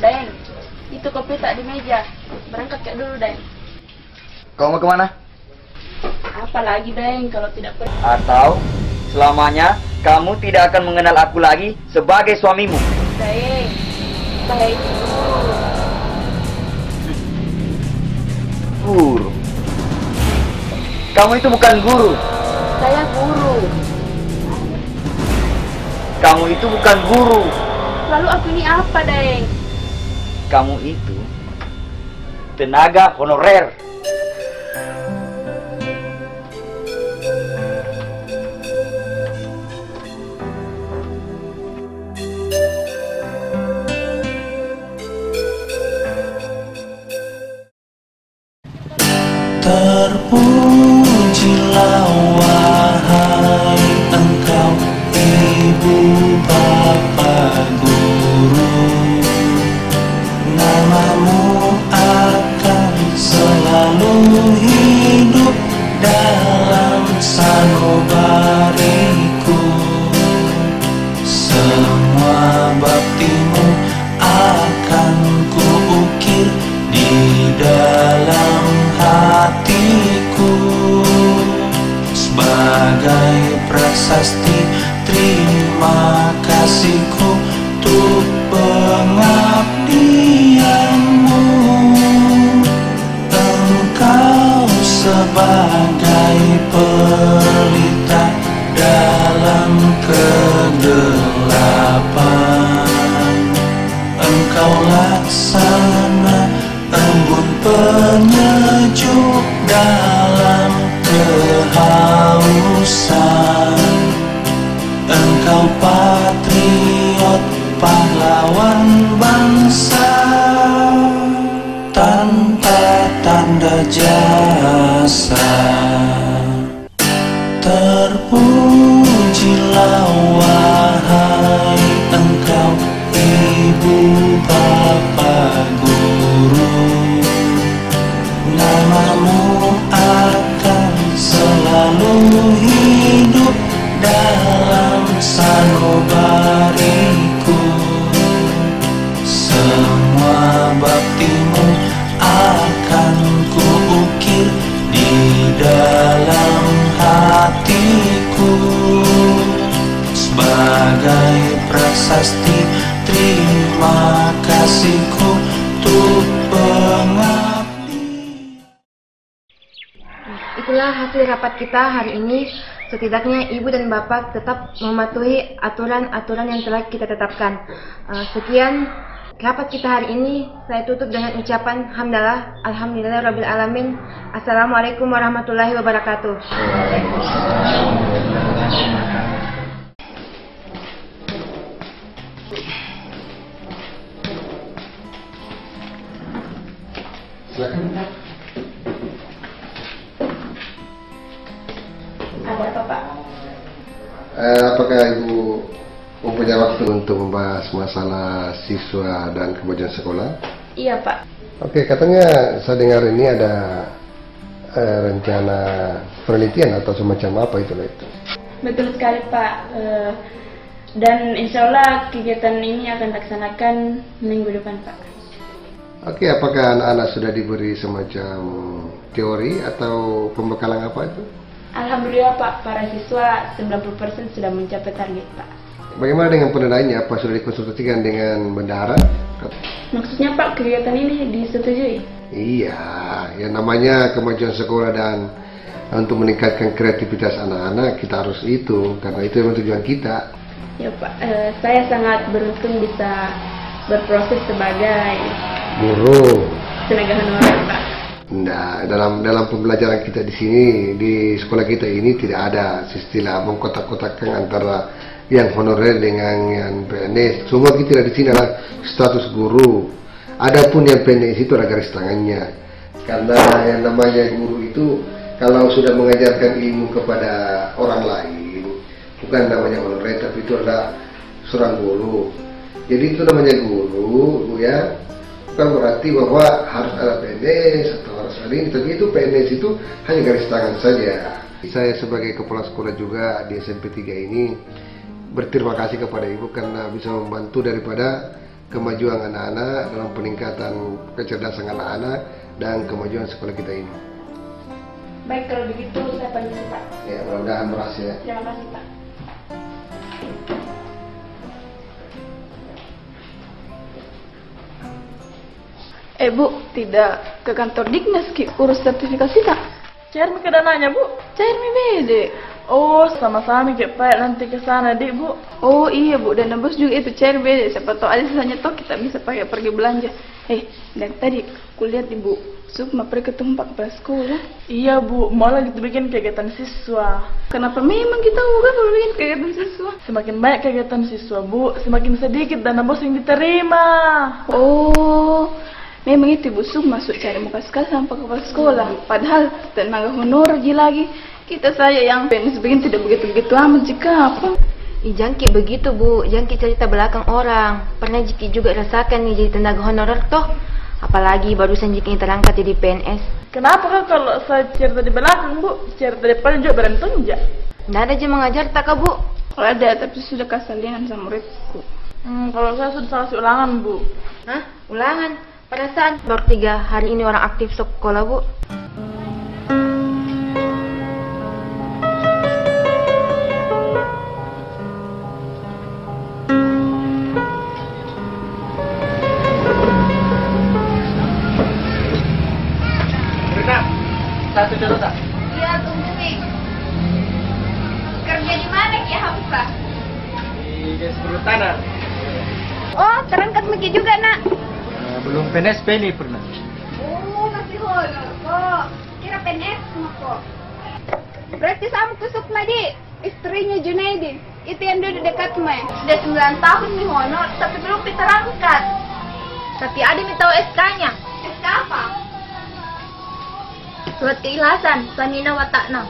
Deng, itu kopi tak di meja. Berangkat Kak dulu, Deng. Kau mau kemana? Apalagi, Deng, kalau tidak pergi. Atau selamanya kamu tidak akan mengenal aku lagi sebagai suamimu? Deng, saya itu Guru. Kamu itu bukan guru. saya guru. Kamu itu bukan guru. Lalu aku ini apa, Deng? Kamu itu tenaga honorer. Terpujilah wahai engkau ibu bapa guru, namamu akan selalu hidup dalam sanubariku. Semua baktimu akan kuukir di dalam hatiku sebagai prasasti terima kasihku untuk pengabdianmu. Engkau sebagai pelita dalam kegelapan, engkau laksana embun penyejuk dalam kehausan. Engkau patriot pahlawan bangsa tanpa tanda jasa. Terpujilah wahai engkau ibu bapa guru, namamu akan selalu hidup dalam sanubariku. Semua baktimu akan kuukir di dalam hatiku sebagai prasasti terima kasihku untuk pengabdi. Itulah hasil rapat kita hari ini. Setidaknya ibu dan bapak tetap mematuhi aturan-aturan yang telah kita tetapkan. Sekian rapat kita hari ini. Saya tutup dengan ucapan hamdalah, alhamdulillahirabbil alamin. Assalamualaikum warahmatullahi wabarakatuh. Silakan. Ada apa, Pak? Apakah Ibu mempunyai waktu untuk membahas masalah siswa dan kemajuan sekolah? Iya, Pak. Oke, katanya saya dengar ini ada rencana penelitian atau semacam apa itu? Betul sekali, Pak. Dan insya Allah kegiatan ini akan laksanakan minggu depan, Pak. Oke, apakah anak-anak sudah diberi semacam teori atau pembekalan apa itu? Alhamdulillah, Pak. Para siswa 90% sudah mencapai target, Pak. Bagaimana dengan pendananya? Apa sudah dikonsultasikan dengan bendahara? Maksudnya, Pak, kegiatan ini disetujui? Iya, yang namanya kemajuan sekolah dan untuk meningkatkan kreativitas anak-anak kita harus itu, karena itu memang tujuan kita. Ya, Pak. Saya sangat beruntung bisa berproses sebagai Guru. tenaga honorer, Pak. Nah, dalam pembelajaran kita di sini, di sekolah kita ini tidak ada istilah mengkotak-kotakkan antara yang honorer dengan yang PNS. Semua kita di sini adalah status guru. Adapun yang PNS itu ada garis tangannya. Karena yang namanya guru itu kalau sudah mengajarkan ilmu kepada orang lain, bukan namanya honorer, tapi itu adalah seorang guru. Jadi itu namanya guru, ya. Bukan berarti bahwa harus ada PNS atau harus ada ini, tapi itu PNS itu hanya garis tangan saja. Saya sebagai kepala sekolah juga di SMP 3 ini berterima kasih kepada Ibu karena bisa membantu daripada kemajuan anak-anak, dalam peningkatan kecerdasan anak-anak dan kemajuan sekolah kita ini. Baik, kalau begitu saya permisi Pak. Ya, mudah-mudahan berhasil ya. Terima kasih Pak. Bu, tidak ke kantor Dignas ki urus sertifikasi tak? Cair mi ke dananya, Bu? Cair mi bede. Oh, sama-sama ke Pak nanti ke sana, Dik, Bu. Oh iya Bu, dan bos juga itu cair bede. Siapa tahu ada sisanya toh kita bisa pakai pergi belanja. Dan tadi kulihat Ibu Sukma pergi ketemu Pak Kepala Sekolah. Iya, Bu, mau lagi bikin kegiatan siswa. Kenapa memang kita juga perlu bikin kegiatan siswa? Semakin banyak kegiatan siswa, Bu, semakin sedikit dana bos yang diterima. Oh, memang itu Ibu Sukma masuk cari muka sekali sama Pak Kepala Sekolah. Padahal tenaga honor lagi. Kita saya yang PNS begini tidak begitu-begitu amat jika apa. Jangki begitu Bu, Jangki cerita belakang orang. Pernah Jiki juga rasakan nih jadi tenaga honorer toh. Apalagi barusan Jiki terangkat jadi PNS. Kenapa Kak kalau saya cerita di belakang, Bu? Cerita depan juga berani tunjuk. Nggak ada aja mengajar tak Kak Bu? Ada, tapi sudah kesalinan sama muridku. Kalau saya sudah kasih ulangan, Bu. Hah? Ulangan? Perasaan baru 3 hari ini orang aktif sekolah Bu. Satu dulu tak? Iya tunggu nih. Kerja di mana ya Hamzah? Di Dinas Perhutanan. Oh terangkat Miki juga nak. Belum PNS ini pernah. Oh masih honor kok. Kira PNS kok. Berarti sama Sukma di istrinya Junaidi. Itu yang duduk dekat Maya. Sudah 9 tahun nih honor tapi belum diterangkat. Tapi ada nih tahu SK-nya. SK apa? Surat keikhlasan, Samina Watakna.